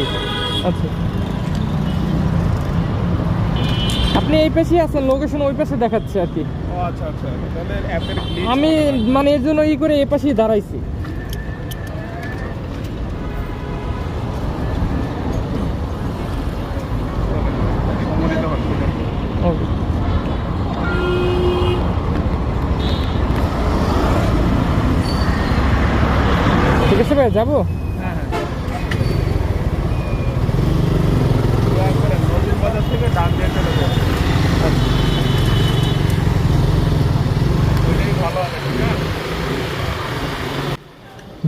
নাকি? আচ্ছা, আপনি এই পাশেই আছেন, লোকেশন ওই পাশে দেখাচ্ছে আর কি। ও আচ্ছা আচ্ছা, তাহলে অ্যাপের গ্লিচ আমি মানে এর জন্য করে এই পাশেই দাঁড়াইছি। সম্মিলিত হসপিটাল। ওকে, ঠিক আছে ভাই, যাবো। হ্যাঁ হ্যাঁ, একবারে নদীর বাজার থেকে ডান দিয়ে চলে যাবে, ওইটাই ভালো হবে। ঠিক আছে,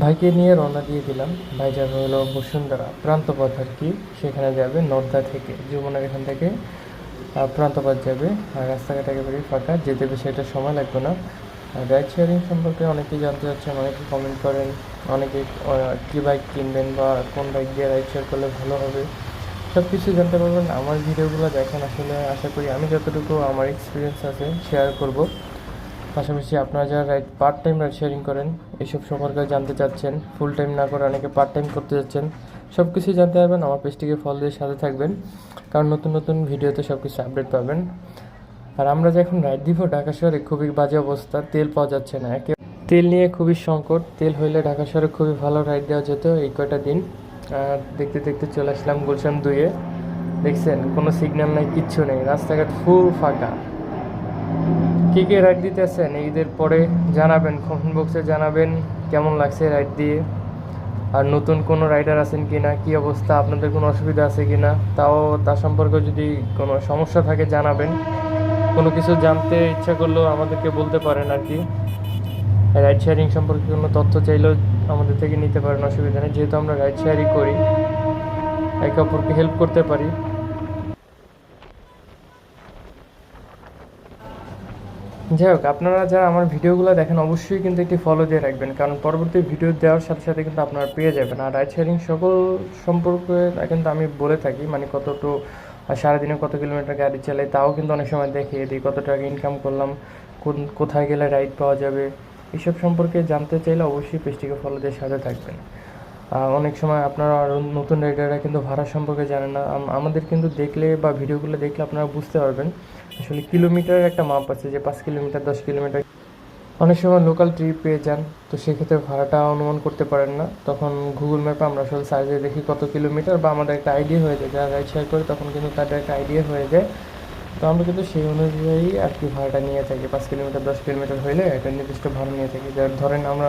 ভাইকে নিয়ে রওনা দিয়ে দিলাম। ভাই যাবে হলো বসুন্ধরা প্রান্তপথ আর কি, সেখানে যাবে নর্দা থেকে, যমুনার এখান থেকে প্রান্তপথ যাবে। আর রাস্তাঘাট একেবারেই ফাঁকা, যেতে বেশি একটা সময় লাগবে না। আর রাইড শেয়ারিং সম্পর্কে অনেকেই জানতে চাচ্ছেন, অনেকে কমেন্ট করেন, অনেকে কী বাইক কিনবেন বা কোন বাইক দিয়ে রাইড শেয়ার করলে ভালো হবে, সব কিছু জানতে পারবেন আমার ভিডিওগুলো দেখেন। আসলে আশা করি আমি যতটুকু আমার এক্সপিরিয়েন্স আছে শেয়ার করব। পাশাপাশি আপনারা যারা পার্ট টাইম রাইড শেয়ারিং করেন, এইসব সম্পর্কে জানতে চাচ্ছেন, ফুল টাইম না করে অনেকে পার্ট টাইম করতে যাচ্ছেন, সব কিছুই জানতে পারবেন। আমার পেজটিকে ফলো দিয়ে সাথে থাকবেন, কারণ নতুন নতুন ভিডিওতে সব কিছু আপডেট পাবেন। আর আমরা যে এখন রাইড দিব ঢাকা শহরে, খুবই বাজে অবস্থা, তেল পাওয়া যাচ্ছে না। তেল নিয়ে খুবই সংকট, তেল হইলে ঢাকা শহরে খুবই ভালো রাইড দেওয়া যেত এই কয়টা দিন। আর দেখতে দেখতে চলে আসলাম গুলশান 2-এ। দেখছেন কোনো সিগন্যাল নাই, কিচ্ছু নেই, রাস্তাঘাট ফুল ফাঁকা। কে কে রাইড দিতেছেন ঈদের পরে জানাবেন, কমেন্ট বক্সে জানাবেন কেমন লাগছে রাইড দিয়ে। আর নতুন কোনো রাইডার আছেন কি না, কী অবস্থা, আপনাদের কোনো অসুবিধা আছে কি না, তাও তার সম্পর্কে যদি কোনো সমস্যা থাকে জানাবেন। কোনো কিছু জানতে ইচ্ছা করলেও আমাদেরকে বলতে পারেন আর কি। রাইড শেয়ারিং সম্পর্কে কোনো তথ্য চাইলেও আমাদের থেকে নিতে পারেন, অসুবিধা নেই, যেহেতু আমরা রাইড শেয়ারিং করি, একে অপরকে হেল্প করতে পারি। যাই হোক, আপনারা যারা আমার ভিডিওগুলো দেখেন অবশ্যই কিন্তু একটি ফলো দিয়ে রাখবেন, কারণ পরবর্তী ভিডিও দেওয়ার সাথে সাথে কিন্তু আপনারা পেয়ে যাবেন। আর রাইড শেয়ারিং সকল সম্পর্কে কিন্তু আমি বলে থাকি, মানে কতটুকু সারাদিনে কত কিলোমিটার গাড়ি চালাই, তাও কিন্তু অনেক সময় দেখিয়ে দিই, কত টাকা ইনকাম করলাম, কোথায় গেলে রাইড পাওয়া যাবে, এইসব সম্পর্কে জানতে চাইলে অবশ্যই পেজটিকে ফলো দিয়ে সাথে থাকবেন। অনেক সময় আপনারা আরও নতুন রাইডাররা কিন্তু ভাড়া সম্পর্কে জানেন না, আমাদের কিন্তু দেখলে বা ভিডিওগুলো দেখলে আপনারা বুঝতে পারবেন আসলে কিলোমিটারের একটা মাপ আছে, যে 5 কিলোমিটার 10 কিলোমিটার। অনেক সময় লোকাল ট্রিপ পেয়ে যান, তো সেক্ষেত্রে ভাড়াটা অনুমান করতে পারেন না, তখন গুগল ম্যাপে আমরা আসলে সার্চে দেখি কত কিলোমিটার, বা আমাদের একটা আইডিয়া হয়ে যায়, যারা রাইড শেয়ার করে তখন কিন্তু তাদের একটা আইডিয়া হয়ে যায়। তো আমরা কিন্তু সেই অনুযায়ী আর কি ভাড়াটা নিয়ে থাকি, 5 কিলোমিটার 10 কিলোমিটার হইলে একটা নির্দিষ্ট ভাড়া নিয়ে থাকি। যার ধরেন আমরা